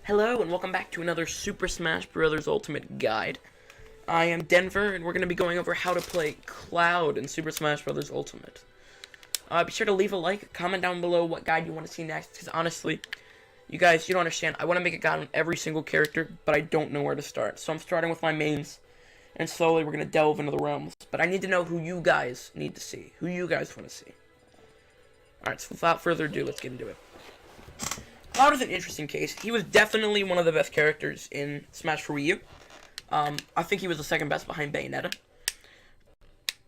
Hello and welcome back to another Super Smash Bros. Ultimate Guide. I am Denver and we're going to be going over how to play Cloud in Super Smash Bros. Ultimate. Be sure to leave a like, comment down below what guide you want to see next, because honestly, you guys, you don't understand. I want to make a guide on every single character, but I don't know where to start. So I'm starting with my mains, and slowly we're going to delve into the realms. But I need to know who you guys need to see, who you guys want to see. Alright, so without further ado, let's get into it. Cloud is an interesting case. He was definitely one of the best characters in Smash for Wii U. I think he was the second best behind Bayonetta.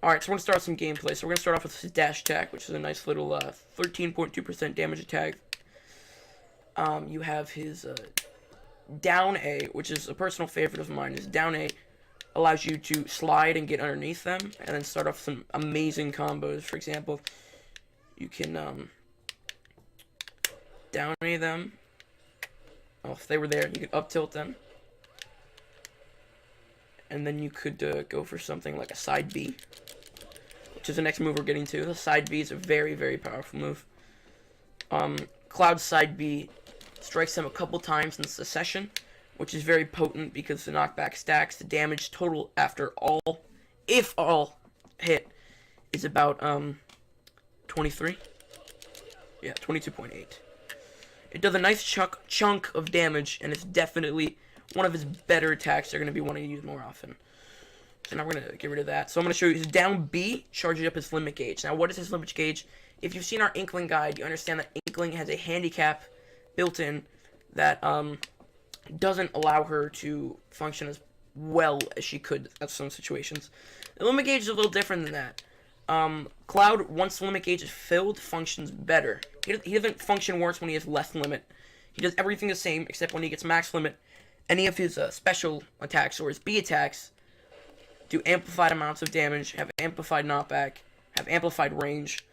Alright, so we're going to start with some gameplay. So we're going to start off with his dash attack, which is a nice little 13.2% damage attack. You have his down A, which is a personal favorite of mine. His down A allows you to slide and get underneath them, and then start off some amazing combos. For example, you can down A them. Oh, if they were there, you could up tilt them. And then you could go for something like a side B, which is the next move we're getting to. The side B is a very, very powerful move. Cloud's side B strikes him a couple times in succession, which is very potent because the knockback stacks. The damage total after all, if all, hit is about 23. Yeah, 22.8. It does a nice chunk of damage, and it's definitely one of his better attacks they're going to be wanting to use more often. So now we're going to get rid of that. So I'm going to show you his down B charges up his limit gauge. Now, what is his limit gauge? If you've seen our Inkling guide, you understand that Inkling has a handicap built in that doesn't allow her to function as well as she could at some situations. The limit gauge is a little different than that. Cloud, once the limit gauge is filled, functions better. He doesn't function worse when he has less limit. He does everything the same, except when he gets max limit. Any of his special attacks or his B attacks do amplified amounts of damage, have amplified knockback, have amplified range.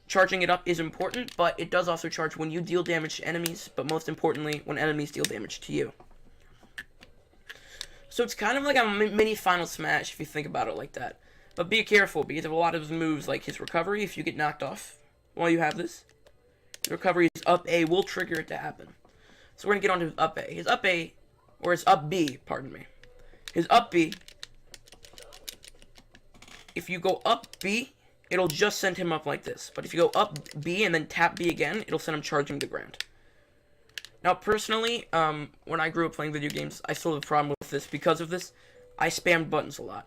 Charging it up is important, but it does also charge when you deal damage to enemies, but most importantly, when enemies deal damage to you. So it's kind of like a mini Final Smash if you think about it like that. But be careful, because of a lot of his moves, like his recovery, if you get knocked off while you have this, the recovery's up A will trigger it to happen. So we're going to get on to his up A. His up A, or his up B, pardon me. His up B, if you go up B, it'll just send him up like this. But if you go up B and then tap B again, it'll send him charging to the ground. Now, personally, when I grew up playing video games, I still have a problem with this. Because of this, I spammed buttons a lot.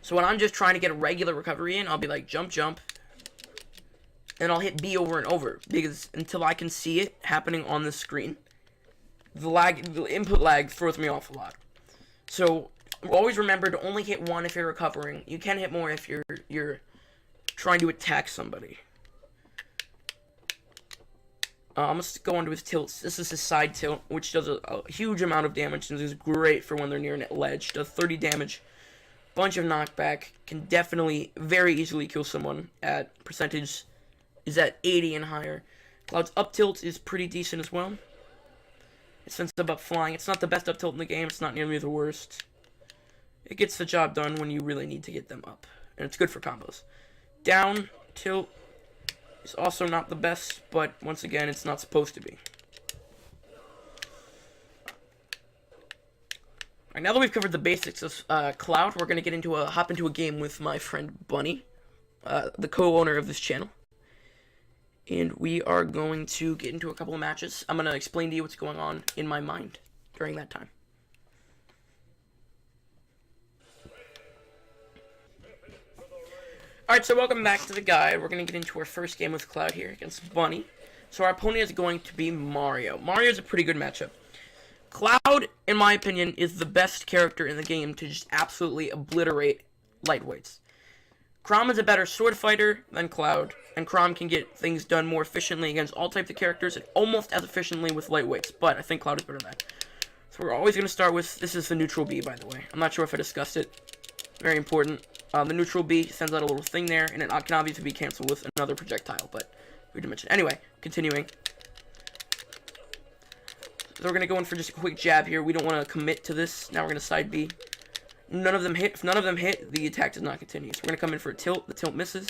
So when I'm just trying to get a regular recovery in, I'll be like, jump, jump. And I'll hit B over and over, because until I can see it happening on the screen, the input lag throws me off a lot. So always remember to only hit one if you're recovering. You can hit more if you're trying to attack somebody. I'm going to go on to his tilts. This is his side tilt, which does a huge amount of damage, and is great for when they're near a ledge. Does 30 damage. Bunch of knockback, can definitely very easily kill someone at percentage is at 80 and higher. Cloud's up tilt is pretty decent as well. It's sensitive up flying. It's not the best up tilt in the game. It's not nearly the worst. It gets the job done when you really need to get them up, and it's good for combos. Down tilt is also not the best, but once again, it's not supposed to be. Alright, now that we've covered the basics of Cloud, we're going to hop into a game with my friend Bunny, the co-owner of this channel. And we are going to get into a couple of matches. I'm going to explain to you what's going on in my mind during that time. Alright, so welcome back to the guide. We're going to get into our first game with Cloud here against Bunny. So our opponent is going to be Mario. Mario is a pretty good matchup. Cloud, in my opinion, is the best character in the game to just absolutely obliterate lightweights. Chrom is a better sword fighter than Cloud, and Chrom can get things done more efficiently against all types of characters, and almost as efficiently with lightweights, but I think Cloud is better than that. So we're always going to start with, this is the neutral B, by the way. I'm not sure if I discussed it. Very important. The neutral B sends out a little thing there, and it can obviously be canceled with another projectile, but we didn't mention. Anyway, continuing. So we're going to go in for just a quick jab here. We don't want to commit to this. Now we're going to side B. None of them hit. If none of them hit, the attack does not continue. So we're going to come in for a tilt. The tilt misses.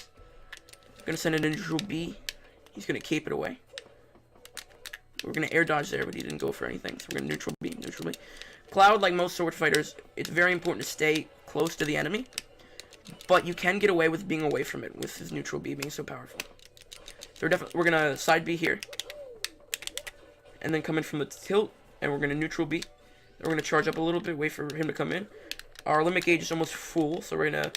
Going to send it a neutral B. He's going to cape it away. So we're going to air dodge there, but he didn't go for anything. So we're going to neutral B, neutral B. Cloud, like most sword fighters, it's very important to stay close to the enemy. But you can get away with being away from it with his neutral B being so powerful. So we're going to side B here. And then come in from the tilt. And we're going to neutral B. Then we're going to charge up a little bit, wait for him to come in. Our limit gauge is almost full, so we're going to...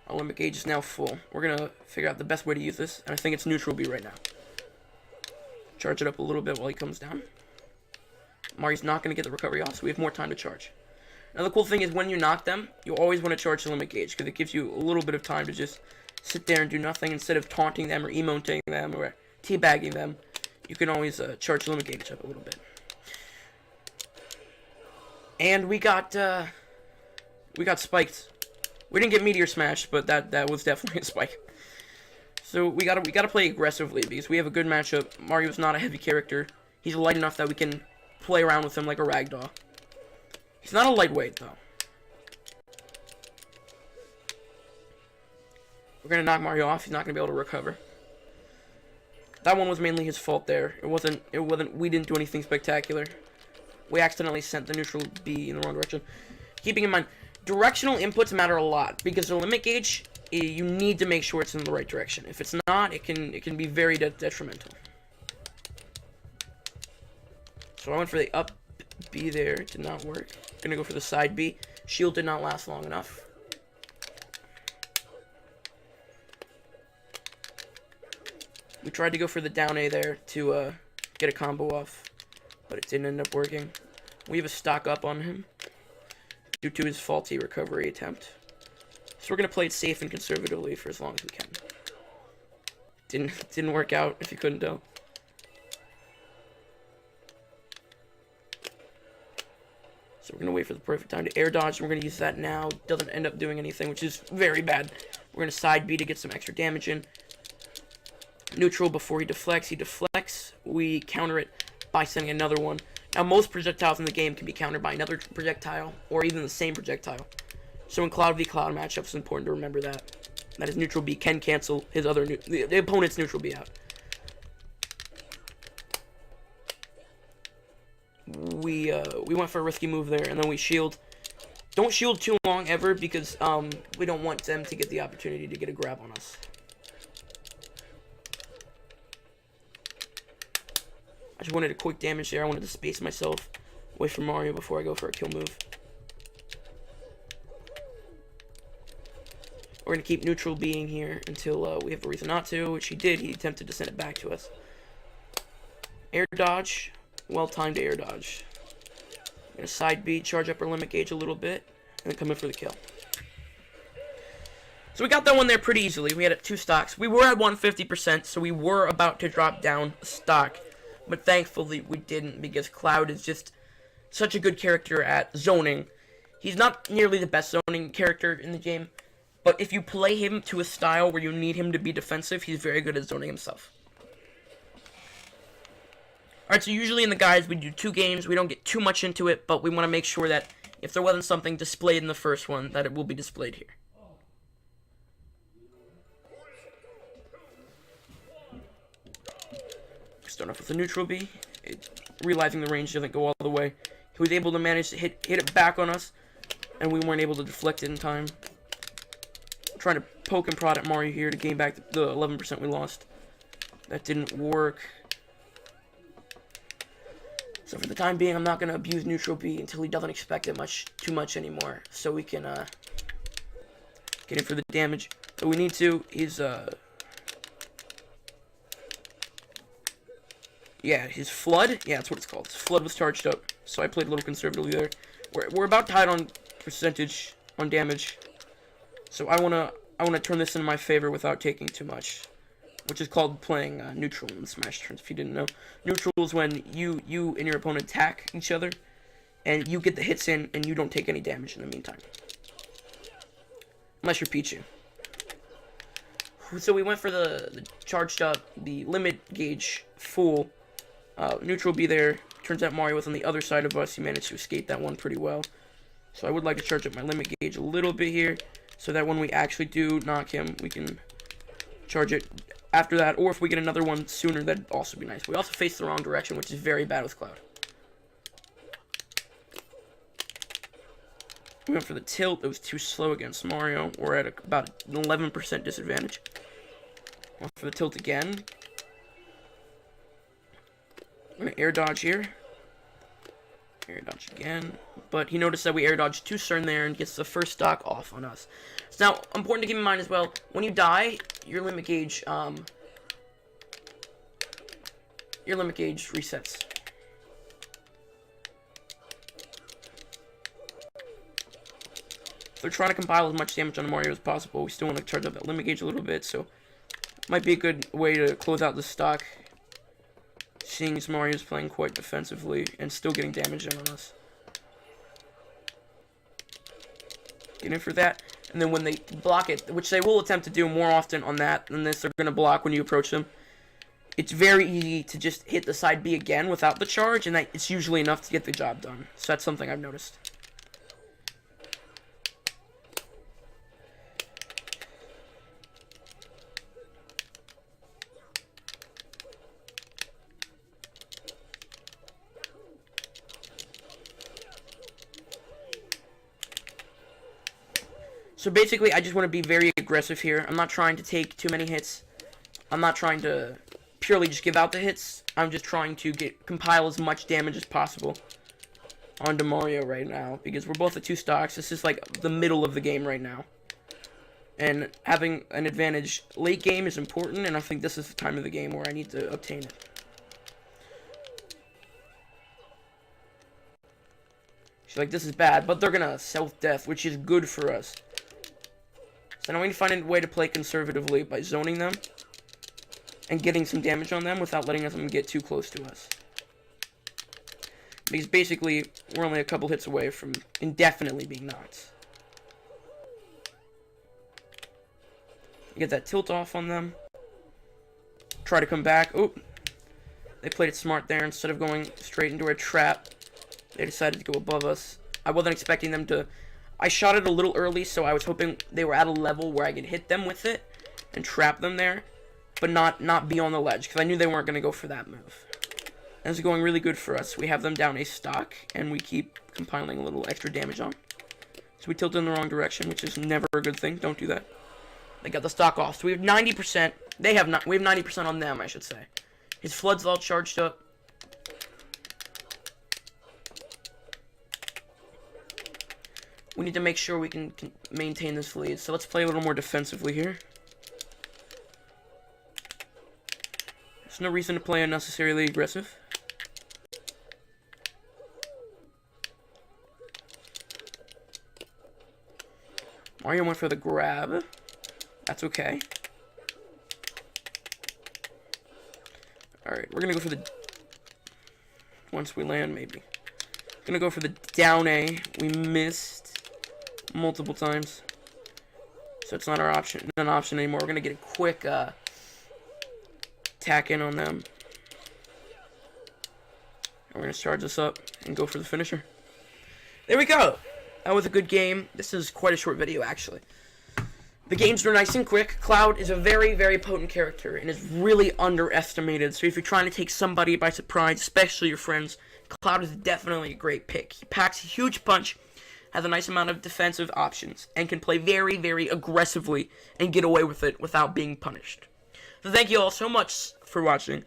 Our limit gauge is now full. We're going to figure out the best way to use this. And I think it's neutral B right now. Charge it up a little bit while he comes down. Mario's not going to get the recovery off, so we have more time to charge. Now the cool thing is when you knock them, you always want to charge the limit gauge, because it gives you a little bit of time to just sit there and do nothing instead of taunting them or emoting them or teabagging them. You can always charge the limit gauge up a little bit. And we got spiked. We didn't get meteor smashed, but that was definitely a spike. So we gotta play aggressively because we have a good matchup. Mario's not a heavy character. He's light enough that we can play around with him like a ragdoll. He's not a lightweight though. We're gonna knock Mario off. He's not gonna be able to recover. That one was mainly his fault there. It wasn't. We didn't do anything spectacular. We accidentally sent the neutral B in the wrong direction. Keeping in mind, directional inputs matter a lot because the limit gauge, you need to make sure it's in the right direction. If it's not, it can be very detrimental. So I went for the up B there. It did not work. Gonna go for the side B. Shield did not last long enough. We tried to go for the down A there to get a combo off, but it didn't end up working. We have a stock up on him due to his faulty recovery attempt. So we're going to play it safe and conservatively for as long as we can. Didn't work out, if you couldn't tell. So we're going to wait for the perfect time to air dodge, and we're going to use that now. Doesn't end up doing anything, which is very bad. We're going to side B to get some extra damage in. Neutral before he deflects. He deflects. We counter it by sending another one. Now, most projectiles in the game can be countered by another projectile, or even the same projectile. So in Cloud v Cloud matchups, it's important to remember that. That his neutral B can cancel his other the opponent's neutral B out. We went for a risky move there, and then we shield. Don't shield too long ever, because we don't want them to get the opportunity to get a grab on us. I just wanted a quick damage there. I wanted to space myself away from Mario before I go for a kill move. We're going to keep neutral being here until we have a reason not to, which he did. He attempted to send it back to us. Air dodge. Well-timed air dodge. I'm going to side B, charge up our limit gauge a little bit, and then come in for the kill. So we got that one there pretty easily. We had 2 stocks. We were at 150%, so we were about to drop down a stock. But thankfully, we didn't, because Cloud is just such a good character at zoning. He's not nearly the best zoning character in the game, but if you play him to a style where you need him to be defensive, he's very good at zoning himself. Alright, so usually in the guides, we do 2 games. We don't get too much into it, but we want to make sure that if there wasn't something displayed in the first one, that it will be displayed here. Start off with a neutral B. Realizing the range doesn't go all the way, he was able to manage to hit it back on us, and we weren't able to deflect it in time. I'm trying to poke and prod at Mario here to gain back the 11% we lost. That didn't work. So for the time being, I'm not going to abuse neutral B until he doesn't expect it too much anymore, so we can get in for the damage. What we need to is yeah, his flood. Yeah, that's what it's called. His flood was charged up, so I played a little conservatively there. We're about tied on percentage on damage, so I wanna turn this in my favor without taking too much, which is called playing neutral in Smash turns. If you didn't know, neutral is when you and your opponent attack each other, and you get the hits in, and you don't take any damage in the meantime, unless you're Pichu. So we went for the charged up, the limit gauge full. Neutral B there. Turns out Mario was on the other side of us. He managed to escape that one pretty well. So I would like to charge up my limit gauge a little bit here, so that when we actually do knock him, we can charge it after that, or if we get another one sooner, that'd also be nice. We also face the wrong direction, which is very bad with Cloud. We went for the tilt. It was too slow against Mario. We're at about an 11% disadvantage. Went for the tilt again. I'm going to air dodge here. Air dodge again. But he noticed that we air dodged too soon there and gets the first stock off on us. So now, important to keep in mind as well, when you die, your limit gauge resets. They're trying to compile as much damage on Mario as possible. We still want to charge up that limit gauge a little bit, so might be a good way to close out the stock. Seeing as Mario's playing quite defensively and still getting damage in on us. Get in for that, and then when they block it, which they will attempt to do more often on that than this, they're going to block when you approach them. It's very easy to just hit the side B again without the charge, and it's usually enough to get the job done. So that's something I've noticed. So basically, I just want to be very aggressive here. I'm not trying to take too many hits. I'm not trying to purely just give out the hits. I'm just trying to compile as much damage as possible onto Mario right now, because we're both at 2 stocks. This is like the middle of the game right now. And having an advantage late game is important, and I think this is the time of the game where I need to obtain it. She's like, this is bad, but they're gonna self-death, which is good for us. So now we need to find a way to play conservatively by zoning them and getting some damage on them without letting them get too close to us. Because basically, we're only a couple hits away from indefinitely being knocked. Get that tilt off on them. Try to come back. Oh, they played it smart there. Instead of going straight into a trap, they decided to go above us. I wasn't expecting them to... I shot it a little early, so I was hoping they were at a level where I could hit them with it and trap them there, but not be on the ledge, because I knew they weren't going to go for that move. And this is going really good for us. We have them down a stock, and we keep compiling a little extra damage on. So we tilted in the wrong direction, which is never a good thing. Don't do that. They got the stock off. So we have 90%. We have 90% on them, I should say. His flood's all charged up. We need to make sure we can maintain this lead. So let's play a little more defensively here. There's no reason to play unnecessarily aggressive. Mario went for the grab. That's okay. Alright, we're gonna go for the... Once we land, maybe. Gonna go for the down A. We missed multiple times. So it's not an option anymore. We're gonna get a quick tack in on them. And we're gonna charge this up and go for the finisher. There we go! That was a good game. This is quite a short video, actually. The games are nice and quick. Cloud is a very, very potent character and is really underestimated. So if you're trying to take somebody by surprise, especially your friends, Cloud is definitely a great pick. He packs a huge punch, has a nice amount of defensive options, and can play very, very aggressively and get away with it without being punished. So thank you all so much for watching.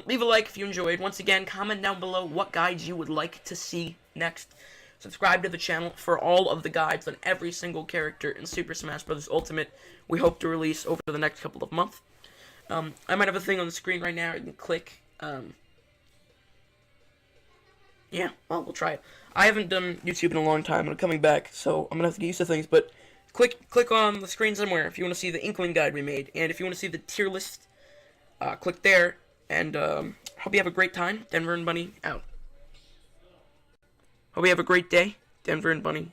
Leave a like if you enjoyed. Once again, comment down below what guides you would like to see next. Subscribe to the channel for all of the guides on every single character in Super Smash Bros. Ultimate we hope to release over the next couple of months. I might have a thing on the screen right now you can click. Yeah, well, we'll try it. I haven't done YouTube in a long time, and I'm coming back, so I'm going to have to get used to things, but click on the screen somewhere if you want to see the Inkling guide we made, and if you want to see the tier list, click there, and hope you have a great time. Denver and Bunny, out. Hope you have a great day. Denver and Bunny,